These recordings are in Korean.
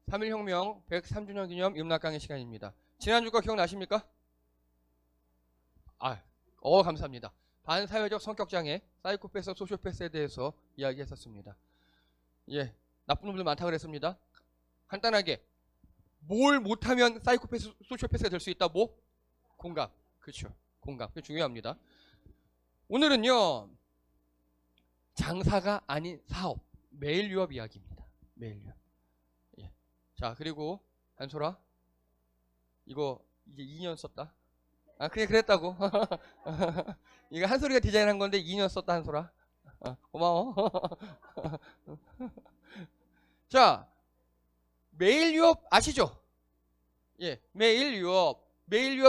3.1혁명 103주년 기념 인문학 강의 시간입니다. 지난주 거 기억나십니까? 감사합니다. 반사회적 성격장애, 사이코패스, 소시오패스에 대해서 이야기했었습니다. 예, 나쁜 놈들 많다 그랬습니다. 간단하게 뭘 못하면 사이코패스, 소시오패스가 될 수 있다? 뭐? 공감. 그렇죠. 공감. 그게 중요합니다. 오늘은요, 장사가 아닌 사업, 매일 유업 이야기입니다. 매일 유업. 예. 자, 그리고 한솔아, 이거 이제 2년 썼다. 그냥 그랬다고. 이거 한솔이가 디자인한 건데 2년 썼다, 한솔아. 고마워. 자, 매일 유업 아시죠? 예, 매일 유업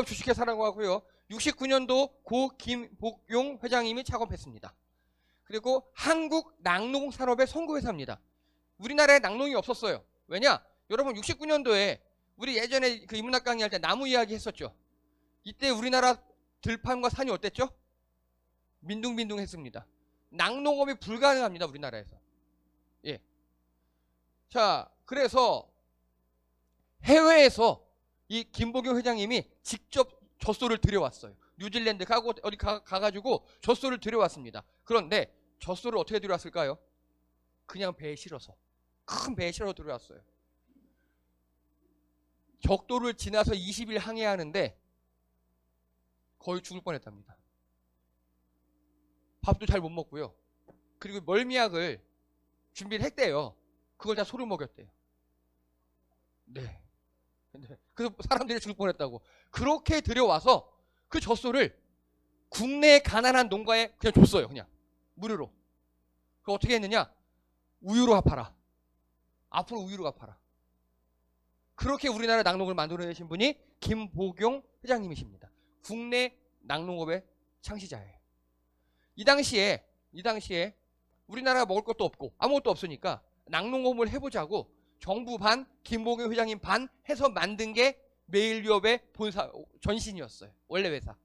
주식회사라고 하고요. 69년도 고 김복용 회장님이 창업했습니다. 그리고 한국 낙농 산업의 선구회사입니다. 우리나라에 낙농이 없었어요. 왜냐? 여러분 69년도에 우리 예전에 그 인문학 강의할 때 나무 이야기 했었죠. 이때 우리나라 들판과 산이 어땠죠? 민둥민둥했습니다. 낙농업이 불가능합니다. 우리나라에서. 예. 자, 그래서 해외에서 이 김복용 회장님이 직접 젖소를 들여왔어요. 뉴질랜드 가고 어디 가가지고 젖소를 들여왔습니다. 그런데 젖소를 어떻게 들여왔을까요? 그냥 배에 실어서. 큰 배에 실어서 들여왔어요. 적도를 지나서 20일 항해하는데 거의 죽을 뻔했답니다. 밥도 잘 못 먹고요. 그리고 멀미약을 준비를 했대요. 그걸 다 소를 먹였대요. 네. 그래서 사람들이 죽을 뻔했다고. 그렇게 들여와서 그 젖소를 국내 가난한 농가에 그냥 줬어요. 그냥 무료로. 그 어떻게 했느냐? 우유로 갚아라. 앞으로 우유로 갚아라. 그렇게 우리나라 낙농을 만들어내신 분이 김복용 회장님이십니다. 국내 낙농업의 창시자예요. 이 당시에 우리나라가 먹을 것도 없고 아무것도 없으니까 낙농업을 해보자고 정부 반, 김복용 회장님 반 해서 만든 게 매일유업의 본사 전신이었어요. 원래 회사.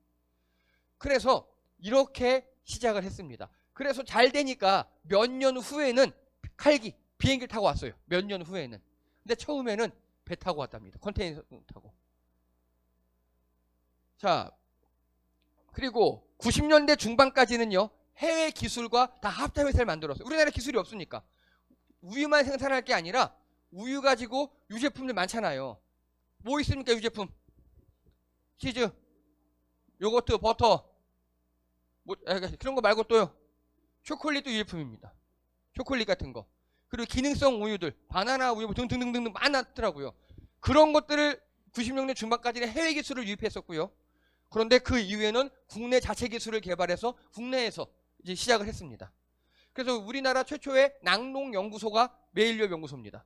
그래서 이렇게 시작을 했습니다. 그래서 잘 되니까 몇 년 후에는 칼기, 비행기를 타고 왔어요. 몇 년 후에는. 근데 처음에는 배 타고 왔답니다. 컨테이너 타고. 자, 그리고 90년대 중반까지는요. 해외 기술과 다 합작 회사를 만들었어요. 우리나라 기술이 없으니까. 우유만 생산할 게 아니라 우유 가지고 유제품들 많잖아요. 뭐 있습니까? 유제품. 치즈, 요거트, 버터. 뭐 그런 거 말고 또요. 초콜릿도 유제품입니다. 초콜릿 같은 거. 그리고 기능성 우유들, 바나나 우유 등등등등 많았더라고요. 그런 것들을 90년대 중반까지는 해외 기술을 유입했었고요. 그런데 그 이후에는 국내 자체 기술을 개발해서 국내에서 이제 시작을 했습니다. 그래서 우리나라 최초의 낙농연구소가 매일유업 연구소입니다.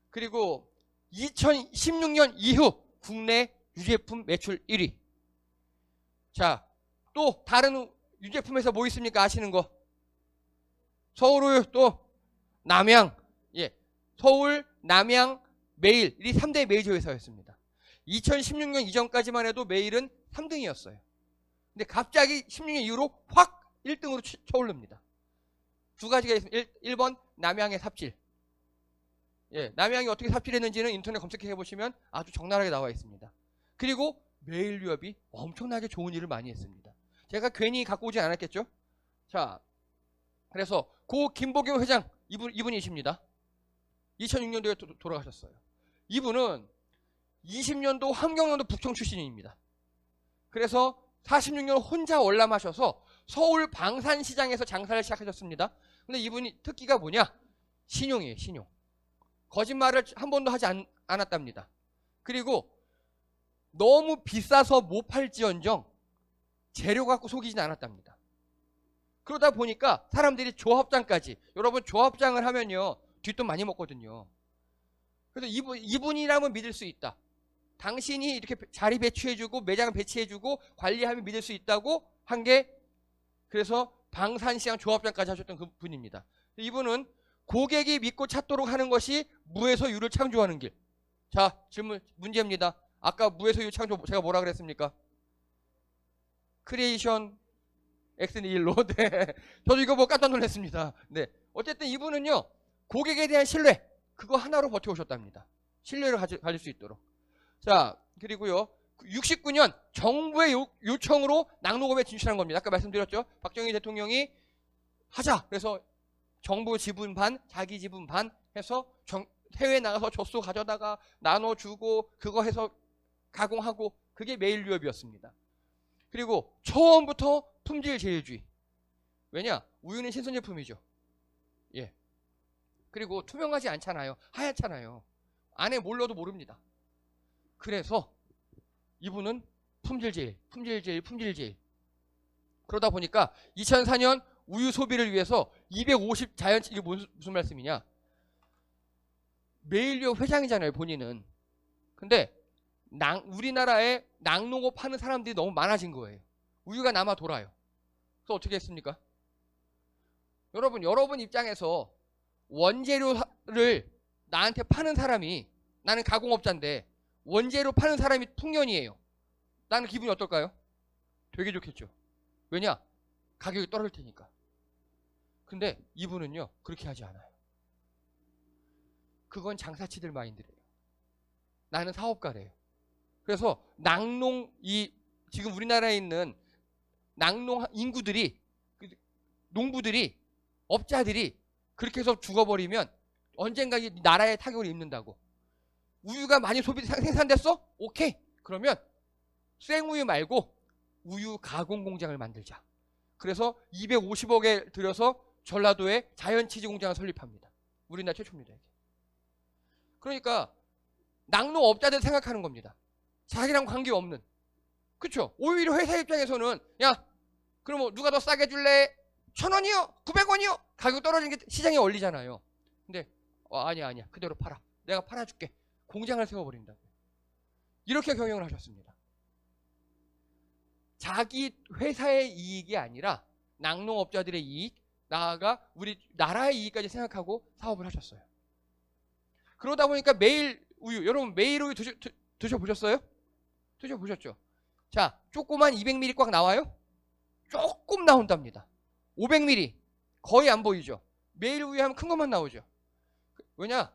그리고 2016년 이후 국내 유제품 매출 1위. 자, 또 다른 유제품에서 뭐 있습니까? 아시는 거. 서울우유, 또 남양. 예, 서울, 남양, 매일. 이 3대 메이저 회사였습니다. 2016년 이전까지만 해도 매일은 3등이었어요. 근데 갑자기 16년 이후로 확 1등으로 쳐오릅니다. 두 가지가 있습니다. 1번 남양의 삽질. 예, 남양이 어떻게 삽질했는지는 인터넷 검색해 보시면 아주 적나라하게 나와 있습니다. 그리고 매일유업이 엄청나게 좋은 일을 많이 했습니다. 제가 괜히 갖고 오지 않았겠죠? 자, 그래서 고 김복용 회장 이분이십니다. 2006년도에 돌아가셨어요. 이분은 20년도 함경남도 북청 출신입니다. 그래서 46년 혼자 월남하셔서 서울 방산시장에서 장사를 시작하셨습니다. 근데 이분이 특기가 뭐냐? 신용이에요. 신용. 거짓말을 한 번도 하지 않았답니다. 그리고 너무 비싸서 못 팔지언정 재료 갖고 속이진 않았답니다. 그러다 보니까 사람들이 조합장까지, 여러분 조합장을 하면요 뒷돈 많이 먹거든요. 그래서 이분이라면 믿을 수 있다. 당신이 이렇게 자리 배치해주고 매장 배치해주고 관리하면 믿을 수 있다고 한 게, 그래서 방산시장 조합장까지 하셨던 그 분입니다. 이분은 고객이 믿고 찾도록 하는 것이 무에서 유를 창조하는 길. 자, 질문 문제입니다. 아까 무에서 유 창조 제가 뭐라 그랬습니까? 크리에이션 엑스니일로. 네. 저도 이거 뭐 깜짝 놀랐습니다. 네. 어쨌든 이분은요 고객에 대한 신뢰, 그거 하나로 버텨오셨답니다. 신뢰를 가질 수 있도록. 자, 그리고요. 69년 정부의 요청으로 낙농업에 진출한 겁니다. 아까 말씀드렸죠. 박정희 대통령이 하자. 그래서 정부 지분 반, 자기 지분 반 해서 해외에 나가서 젖소 가져다가 나눠주고 그거 해서 가공하고 그게 매일유업이었습니다. 그리고 처음부터 품질 제일주의. 왜냐? 우유는 신선 제품이죠. 예. 그리고 투명하지 않잖아요. 하얗잖아요. 안에 뭘 넣어도 모릅니다. 그래서 이분은 품질 제일. 그러다 보니까 2004년 우유 소비를 위해서 250 자연치, 이게 무슨 말씀이냐? 매일유업 회장이잖아요, 본인은. 근데 우리나라에 낙농업 하는 사람들이 너무 많아진 거예요. 우유가 남아 돌아요. 그래서 어떻게 했습니까? 여러분 입장에서 원재료를 나한테 파는 사람이, 나는 가공업자인데 원재료 파는 사람이 풍년이에요. 나는 기분이 어떨까요? 되게 좋겠죠. 왜냐? 가격이 떨어질 테니까. 근데 이분은요, 그렇게 하지 않아요. 그건 장사치들 마인드래요. 나는 사업가래요. 그래서 지금 우리나라에 있는 낙농 인구들이, 농부들이, 업자들이 그렇게 해서 죽어버리면 언젠가 이 나라에 타격을 입는다고. 우유가 많이 생산됐어? 오케이. 그러면 생우유 말고 우유 가공 공장을 만들자. 그래서 250억에 들여서 전라도에 자연치즈 공장을 설립합니다. 우리나라 최초입니다. 이게. 그러니까 낙농업자들 생각하는 겁니다. 자기랑 관계없는. 그쵸? 오히려 회사 입장에서는 야, 그럼 누가 더 싸게 줄래? 1,000원이요? 900원이요? 가격 떨어지는 게 시장에 얼리잖아요. 근데 아니야. 그대로 팔아. 내가 팔아줄게. 공장을 세워버린다. 이렇게 경영을 하셨습니다. 자기 회사의 이익이 아니라 낙농업자들의 이익, 나아가 우리 나라의 이익까지 생각하고 사업을 하셨어요. 그러다 보니까 매일 우유, 여러분 매일 우유 드셔보셨어요? 드셔보셨죠? 자, 조그만 200ml 꽉 나와요? 조금 나온답니다. 500ml 거의 안 보이죠? 매일 우유 하면 큰 것만 나오죠. 왜냐?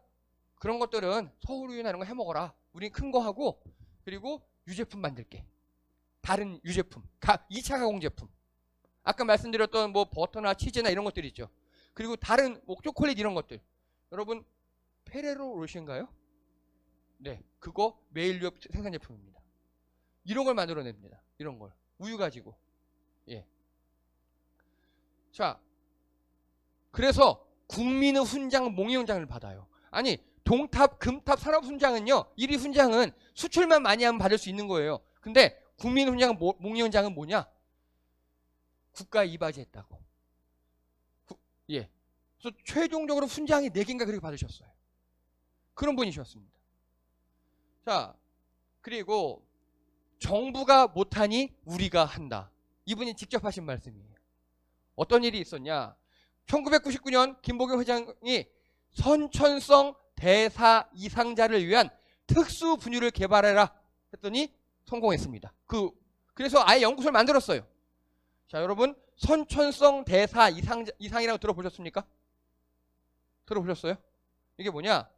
그런 것들은 서울우유나 이런 거 해먹어라. 우린 큰 거 하고, 그리고 유제품 만들게. 다른 유제품, 2차 가공 제품. 아까 말씀드렸던 뭐 버터나 치즈나 이런 것들 있죠. 그리고 다른 뭐 초콜릿 이런 것들. 여러분 페레로 로시인가요? 네, 그거 매일유업 생산 제품입니다. 이런 걸 만들어냅니다. 이런 걸 우유 가지고. 예. 자, 그래서 국민의 훈장 몽이훈장을 받아요. 아니, 동탑, 금탑 산업훈장은요, 1위 훈장은 수출만 많이 하면 받을 수 있는 거예요. 근데 국민 훈장은 몽이훈장은 뭐냐? 국가에 이바지했다고. 예. 그래서 최종적으로 훈장이 4개인가 그렇게 받으셨어요. 그런 분이셨습니다. 자, 그리고 정부가 못하니 우리가 한다. 이분이 직접 하신 말씀이에요. 어떤 일이 있었냐? 1999년 김보경 회장이 선천성 대사 이상자를 위한 특수 분유를 개발해라 했더니 성공했습니다. 그래서 아예 연구소를 만들었어요. 자, 여러분 선천성 대사 이상이라고 들어보셨습니까? 들어보셨어요? 이게 뭐냐?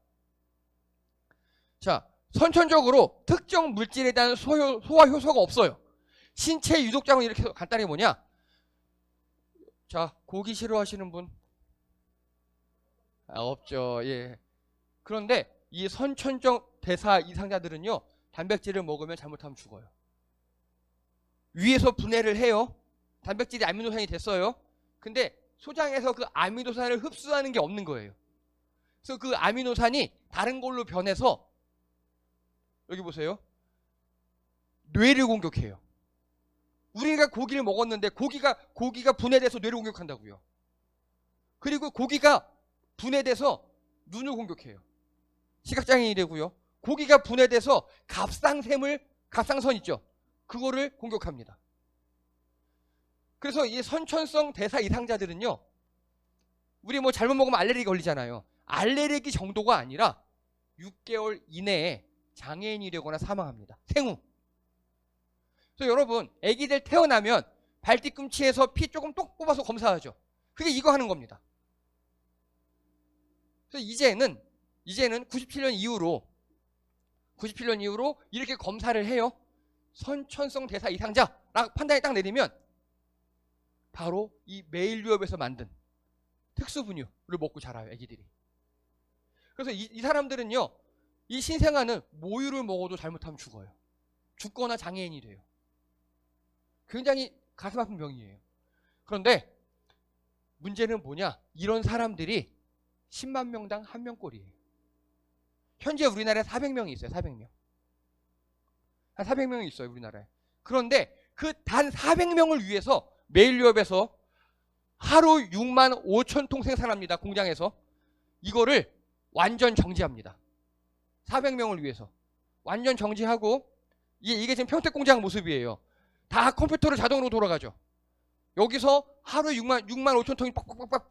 자, 선천적으로 특정 물질에 대한 소화 효소가 없어요. 신체 유독작은 이렇게 간단히 뭐냐? 자, 고기 싫어하시는 분? 없죠. 예. 그런데 이 선천적 대사 이상자들은요, 단백질을 먹으면 잘못하면 죽어요. 위에서 분해를 해요. 단백질이 아미노산이 됐어요. 근데 소장에서 그 아미노산을 흡수하는 게 없는 거예요. 그래서 그 아미노산이 다른 걸로 변해서 여기 보세요. 뇌를 공격해요. 우리가 고기를 먹었는데 고기가 분해돼서 뇌를 공격한다고요. 그리고 고기가 분해돼서 눈을 공격해요. 시각장애인이 되고요. 고기가 분해돼서 갑상선 있죠. 그거를 공격합니다. 그래서 이 선천성 대사 이상자들은요, 우리 뭐 잘못 먹으면 알레르기 걸리잖아요. 알레르기 정도가 아니라 6개월 이내에 장애인이 되거나 사망합니다. 생후. 그래서 여러분, 아기들 태어나면 발뒤꿈치에서 피 조금 똑 뽑아서 검사하죠. 그게 이거 하는 겁니다. 그래서 이제는 이제는 97년 이후로 이렇게 검사를 해요. 선천성 대사 이상자라고 판단이 딱 내리면 바로 이 메일 유업에서 만든 특수분유를 먹고 자라요, 애기들이. 그래서 이 사람들은요, 이 신생아는 모유를 먹어도 잘못하면 죽어요. 죽거나 장애인이 돼요. 굉장히 가슴 아픈 병이에요. 그런데 문제는 뭐냐? 이런 사람들이 10만 명당 1명꼴이에요. 현재 우리나라에 400명이 있어요. 400명. 한 400명이 있어요, 우리나라에. 그런데 그 단 400명을 위해서 메일유업에서 하루 6만 5천 통 생산합니다. 공장에서. 이거를 완전 정지합니다. 400명을 위해서. 완전 정지하고, 이게 지금 평택공장 모습이에요. 다 컴퓨터로 자동으로 돌아가죠. 여기서 하루 6만 5천 통이 빡빡빡빡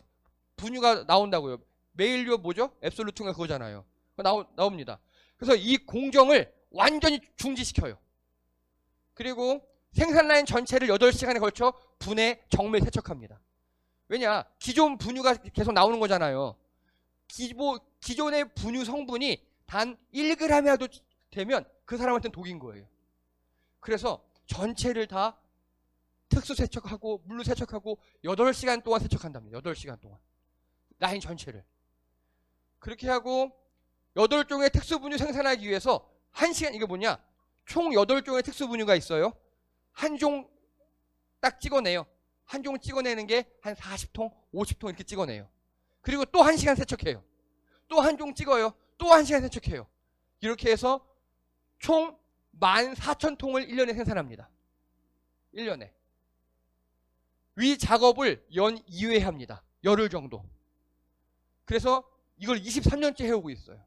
분유가 나온다고요. 메일유업 뭐죠? 앱솔루트가 그거잖아요. 나옵니다. 그래서 이 공정을 완전히 중지시켜요. 그리고 생산 라인 전체를 8시간에 걸쳐 분해, 정밀 세척합니다. 왜냐? 기존 분유가 계속 나오는 거잖아요. 기존의 분유 성분이 단 1g이라도 되면 그 사람한테는 독인 거예요. 그래서 전체를 다 특수 세척하고 물로 세척하고 8시간 동안 세척한답니다. 8시간 동안. 라인 전체를. 그렇게 하고 8종의 특수분유 생산하기 위해서 1시간, 이게 뭐냐? 총 8종의 특수분유가 있어요. 한 종 딱 찍어내요. 한 종 찍어내는 게 한 40통, 50통 이렇게 찍어내요. 그리고 또 1시간 세척해요. 또 한 종 찍어요. 또 1시간 세척해요. 이렇게 해서 총 14,000통을 1년에 생산합니다. 1년에. 위 작업을 연 2회 합니다. 열흘 정도. 그래서 이걸 23년째 해오고 있어요.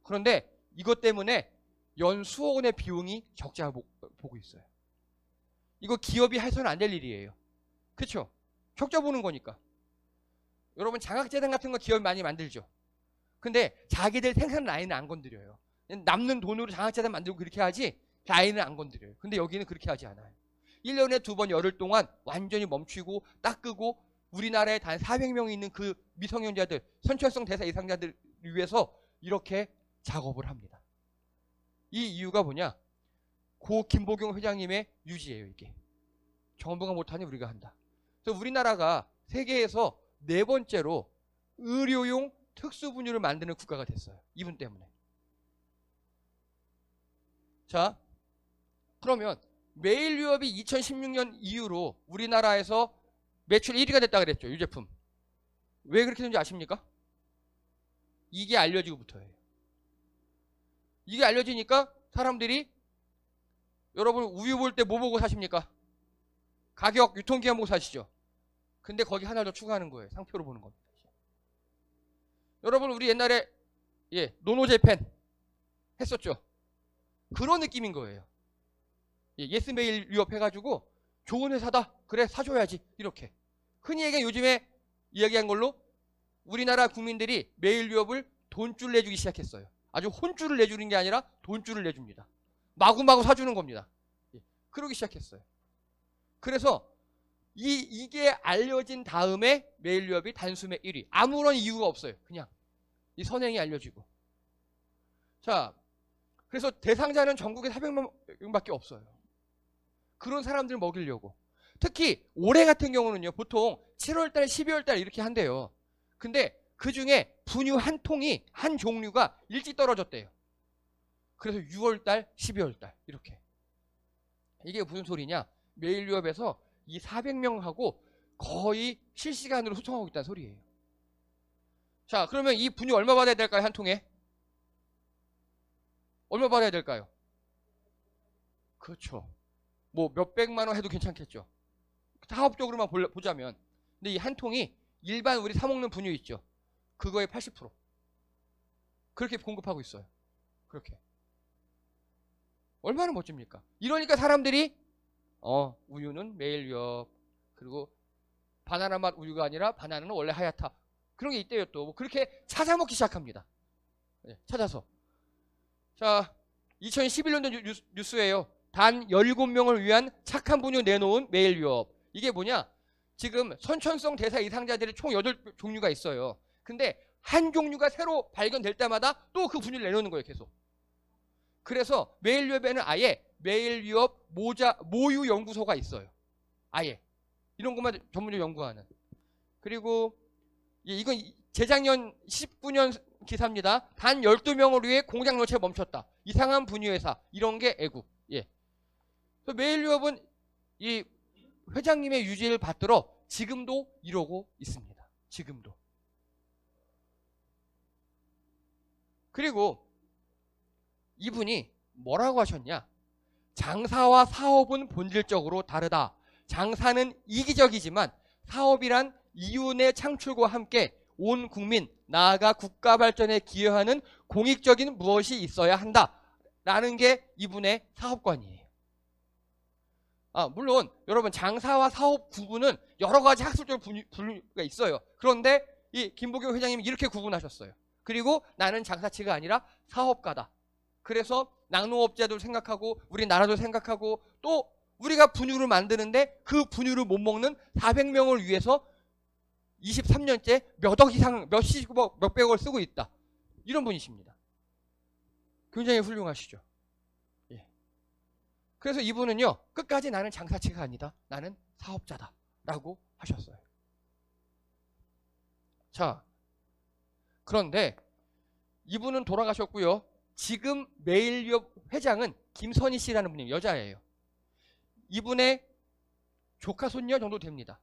그런데 이것 때문에 연 수억 원의 비용이 적자 보고 있어요. 이거 기업이 해서는 안 될 일이에요. 그렇죠? 적자 보는 거니까. 여러분 장학재단 같은 거 기업이 많이 만들죠. 근데 자기들 생산 라인은 안 건드려요. 남는 돈으로 장학재단 만들고 그렇게 하지 라인은 안 건드려요. 근데 여기는 그렇게 하지 않아요. 1년에 2번 열흘 동안 완전히 멈추고 닦고 우리나라에 단 400명이 있는 그 미성년자들, 선천성 대사 이상자들을 위해서 이렇게 작업을 합니다. 이 이유가 뭐냐? 고 김보경 회장님의 유지예요, 이게. 정부가 못하니 우리가 한다. 그래서 우리나라가 세계에서 4번째로 의료용 특수분유를 만드는 국가가 됐어요. 이분 때문에. 자, 그러면 메일유업이 2016년 이후로 우리나라에서 매출 1위가 됐다 그랬죠, 유제품. 왜 그렇게 된지 아십니까? 이게 알려지고부터예요. 이게 알려지니까 사람들이, 여러분 우유 볼 때 뭐 보고 사십니까? 가격, 유통기한 보고 사시죠. 근데 거기 하나 더 추가하는 거예요. 상표로 보는 겁니다. 여러분 우리 옛날에 노노제펜 했었죠. 그런 느낌인 거예요. 예스메일 유업 해가지고 좋은 회사다. 그래 사줘야지. 이렇게. 흔히 얘기한 요즘에 이야기한 걸로 우리나라 국민들이 메일 유업을 돈줄 내주기 시작했어요. 아주 혼줄을 내주는 게 아니라 돈줄을 내줍니다. 마구마구 사주는 겁니다. 그러기 시작했어요. 그래서 이게 알려진 다음에 메일 유업이 단숨에 1위. 아무런 이유가 없어요. 그냥 이 선행이 알려지고. 자, 그래서 대상자는 전국에 400만 명밖에 없어요. 그런 사람들 먹이려고. 특히 올해 같은 경우는요, 보통 7월달, 12월달 이렇게 한대요. 근데 그 중에 분유 한 통이, 한 종류가 일찍 떨어졌대요. 그래서 6월달, 12월달 이렇게. 이게 무슨 소리냐? 메일 유업에서 이 400명하고 거의 실시간으로 소통하고 있다는 소리예요. 자, 그러면 이 분유 얼마 받아야 될까요? 한 통에? 얼마 받아야 될까요? 그렇죠. 뭐 몇백만 원 해도 괜찮겠죠. 사업적으로만 보자면. 근데 이 한 통이 일반 우리 사 먹는 분유 있죠. 그거의 80%. 그렇게 공급하고 있어요. 그렇게. 얼마나 멋집니까? 이러니까 사람들이 우유는 메일 유업, 그리고 바나나 맛 우유가 아니라 바나나는 원래 하얗다. 그런 게 있대요 또. 뭐 그렇게 찾아 먹기 시작합니다. 찾아서. 자, 2011년도 뉴스예요. 단 17명을 위한 착한 분유 내놓은 메일 유업. 이게 뭐냐? 지금 선천성 대사 이상자들이 총 8종류가 있어요. 근데 한 종류가 새로 발견될 때마다 또 그 분유를 내놓는 거예요, 계속. 그래서 매일유업에는 아예 매일유업 모유 연구소가 있어요. 아예. 이런 것만 전문적으로 연구하는. 그리고 이건 재작년 19년 기사입니다. 단 12명을 위해 공장 노체 멈췄다. 이상한 분유회사. 이런 게 애국. 예. 매일유업은 이 회장님의 유지를 받들어 지금도 이러고 있습니다. 지금도. 그리고 이분이 뭐라고 하셨냐? 장사와 사업은 본질적으로 다르다. 장사는 이기적이지만 사업이란 이윤의 창출과 함께 온 국민, 나아가 국가 발전에 기여하는 공익적인 무엇이 있어야 한다. 라는 게 이분의 사업관이에요. 물론 여러분 장사와 사업 구분은 여러 가지 학술적 분류가 있어요. 그런데 이 김보경 회장님이 이렇게 구분하셨어요. 그리고 나는 장사치가 아니라 사업가다. 그래서 낙농업자도 생각하고 우리나라도 생각하고 또 우리가 분유를 만드는데 그 분유를 못 먹는 400명을 위해서 23년째 몇 억 이상, 몇십억, 몇백억을 쓰고 있다. 이런 분이십니다. 굉장히 훌륭하시죠. 예. 그래서 이분은요, 끝까지 나는 장사치가 아니다. 나는 사업자다. 라고 하셨어요. 자, 그런데 이분은 돌아가셨고요. 지금 매일유업 회장은 김선희 씨라는 분이 여자예요. 이분의 조카 손녀 정도 됩니다.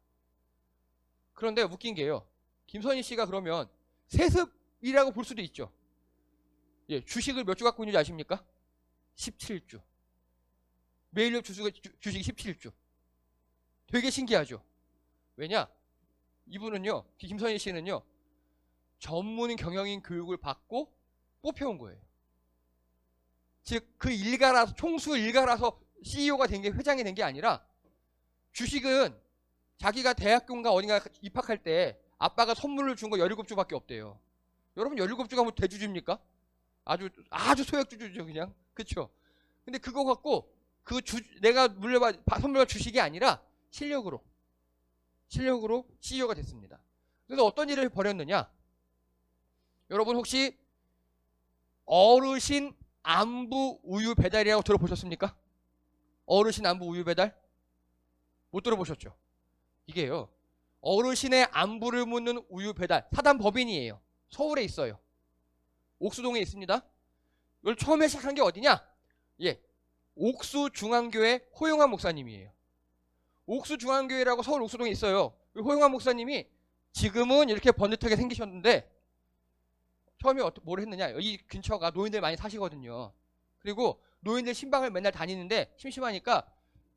그런데 웃긴 게요. 김선희 씨가 그러면 세습이라고 볼 수도 있죠. 예, 주식을 몇 주 갖고 있는지 아십니까? 17주. 매일유업 주식이 17주. 되게 신기하죠. 왜냐? 이분은요, 김선희 씨는요, 전문 경영인 교육을 받고 뽑혀온 거예요. 즉, 그 일가라서, 총수 일가라서 CEO가 된 게, 회장이 된 게 아니라 주식은 자기가 대학교인가 어딘가 입학할 때 아빠가 선물을 준 거 17주밖에 없대요. 여러분 17주가 뭐 대주주입니까? 아주 소액주주죠, 그냥. 그쵸? 근데 그거 갖고 내가 선물받은 주식이 아니라 실력으로 CEO가 됐습니다. 그래서 어떤 일을 벌였느냐? 여러분 혹시 어르신 안부 우유 배달이라고 들어보셨습니까? 어르신 안부 우유 배달? 못 들어보셨죠? 이게요, 어르신의 안부를 묻는 우유 배달 사단법인이에요. 서울에 있어요. 옥수동에 있습니다. 이걸 처음에 시작한 게 어디냐? 예, 옥수중앙교회 호용환 목사님이에요. 옥수중앙교회라고 서울 옥수동에 있어요. 호용환 목사님이 지금은 이렇게 번듯하게 생기셨는데 처음에 뭘 했느냐? 이 근처가 노인들 많이 사시거든요. 그리고 노인들 신방을 맨날 다니는데 심심하니까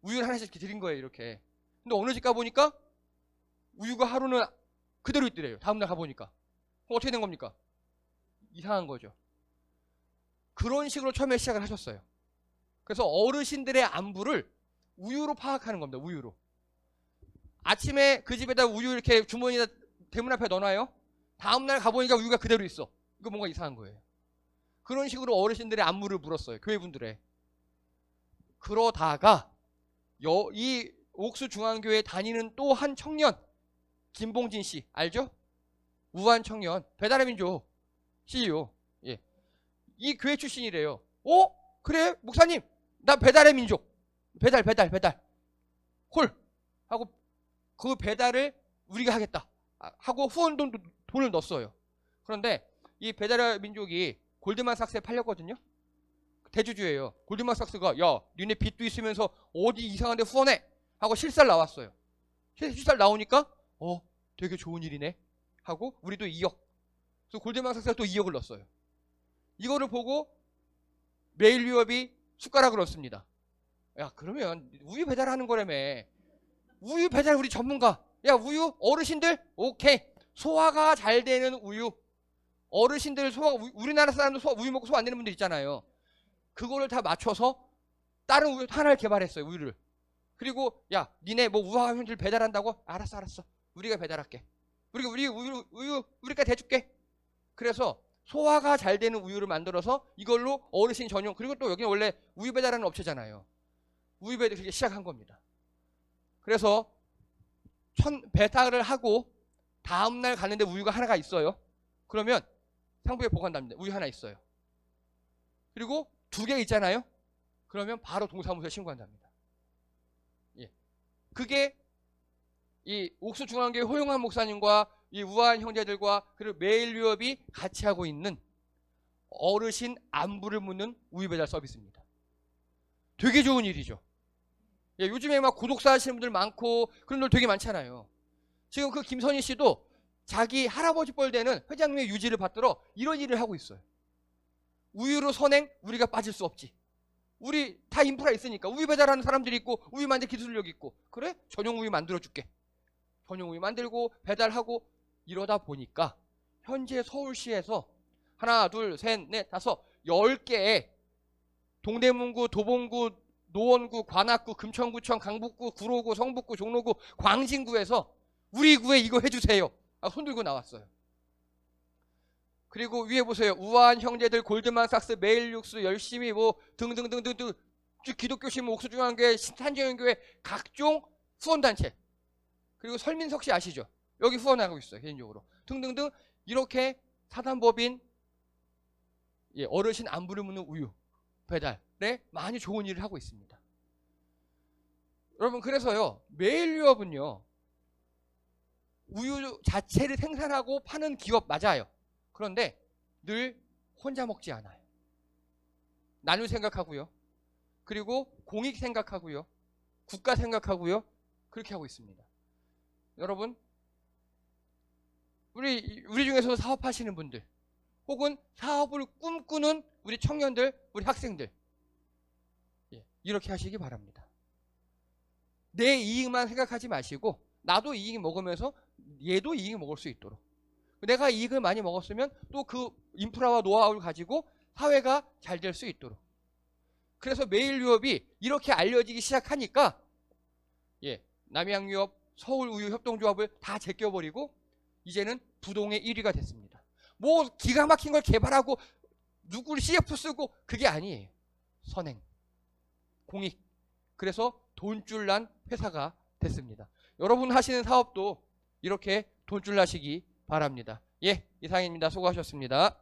우유를 하나씩 드린 거예요, 이렇게. 근데 어느 집 가보니까 우유가 하루는 그대로 있더래요. 다음날 가보니까. 그럼 어떻게 된 겁니까? 이상한 거죠. 그런 식으로 처음에 시작을 하셨어요. 그래서 어르신들의 안부를 우유로 파악하는 겁니다. 우유로. 아침에 그 집에다 우유 이렇게 주머니에다 대문 앞에 넣어놔요. 다음날 가보니까 우유가 그대로 있어. 이거 뭔가 이상한 거예요. 그런 식으로 어르신들의 안부를 물었어요. 교회분들의. 그러다가 이 옥수중앙교회에 다니는 또 한 청년, 김봉진 씨 알죠? 우한 청년, 배달의 민족 CEO. 예. 이 교회 출신이래요. 그래 목사님, 나 배달의 민족 배달 홀 하고 그 배달을 우리가 하겠다 하고 돈을 넣었어요. 그런데 이 배달의 민족이 골드만삭스에 팔렸거든요. 대주주예요. 골드만삭스가 야 니네 빚도 있으면서 어디 이상한 데 후원해 하고 실살 나왔어요. 실살 나오니까 되게 좋은 일이네 하고 우리도 2억. 그래서 골드만삭스가 또 2억을 넣었어요. 이거를 보고 매일유업이 숟가락을 넣습니다. 야 그러면 우유 배달하는 거라며. 우유 배달 우리 전문가. 야 우유 어르신들 오케이. 소화가 잘 되는 우유. 어르신들 우리나라 사람들 우유 먹고 소화 안 되는 분들 있잖아요. 그거를 다 맞춰서 다른 우유 하나를 개발했어요. 우유를. 그리고 야 니네 뭐 우아현실 배달한다고? 알았어. 우리가 배달할게. 우리 우리가 대줄게. 그래서 소화가 잘 되는 우유를 만들어서 이걸로 어르신 전용. 그리고 또 여기는 원래 우유 배달하는 업체잖아요. 우유 배달을 시작한 겁니다. 그래서 배달을 하고 다음날 갔는데 우유가 하나가 있어요. 그러면 상부에 보관답니다. 우유 하나 있어요. 그리고 2개 있잖아요. 그러면 바로 동사무소에 신고한답니다. 예. 그게 이 옥수중앙교회 호용한 목사님과 이 우아한 형제들과 그리고 매일유업이 같이 하고 있는 어르신 안부를 묻는 우유 배달 서비스입니다. 되게 좋은 일이죠. 예, 요즘에 막 고독사 하시는 분들 많고 그런 분들 되게 많잖아요. 지금 그 김선희 씨도 자기 할아버지 뻘 되는 회장님의 유지를 받들어 이런 일을 하고 있어요. 우유로 선행, 우리가 빠질 수 없지. 우리 다 인프라 있으니까 우유 배달하는 사람들이 있고 우유 만들 기술력 있고 그래? 전용 우유 만들어줄게. 전용 우유 만들고 배달하고 이러다 보니까 현재 서울시에서 하나, 둘, 셋, 넷, 다섯, 10개의 동대문구, 도봉구, 노원구, 관악구, 금천구청, 강북구, 구로구, 성북구, 종로구, 광진구에서 우리 구에 이거 해주세요. 손 들고 나왔어요. 그리고 위에 보세요. 우아한 형제들, 골드만삭스, 메일육수, 열심히 뭐 등등등등등 기독교신문, 옥수중앙교회, 신탄지연교회 각종 후원단체. 그리고 설민석 씨 아시죠? 여기 후원하고 있어요. 개인적으로. 등등등 이렇게 사단법인 어르신 안부를 묻는 우유 배달에 많이 좋은 일을 하고 있습니다. 여러분 그래서요. 메일유업은요. 우유 자체를 생산하고 파는 기업 맞아요. 그런데 늘 혼자 먹지 않아요. 나눌 생각하고요. 그리고 공익 생각하고요. 국가 생각하고요. 그렇게 하고 있습니다. 여러분 우리 중에서도 사업하시는 분들 혹은 사업을 꿈꾸는 우리 청년들, 우리 학생들 이렇게 하시기 바랍니다. 내 이익만 생각하지 마시고 나도 이익 먹으면서 얘도 이익 먹을 수 있도록 내가 이익을 많이 먹었으면 또 그 인프라와 노하우를 가지고 사회가 잘 될 수 있도록 그래서 메일유업이 이렇게 알려지기 시작하니까 남양유업, 서울우유협동조합을 다 제껴버리고 이제는 부동의 1위가 됐습니다. 뭐 기가 막힌 걸 개발하고 누구를 CF 쓰고 그게 아니에요. 선행, 공익. 그래서 돈줄 난 회사가 됐습니다. 여러분 하시는 사업도 이렇게 돈줄 나시기 바랍니다. 이상입니다. 수고하셨습니다.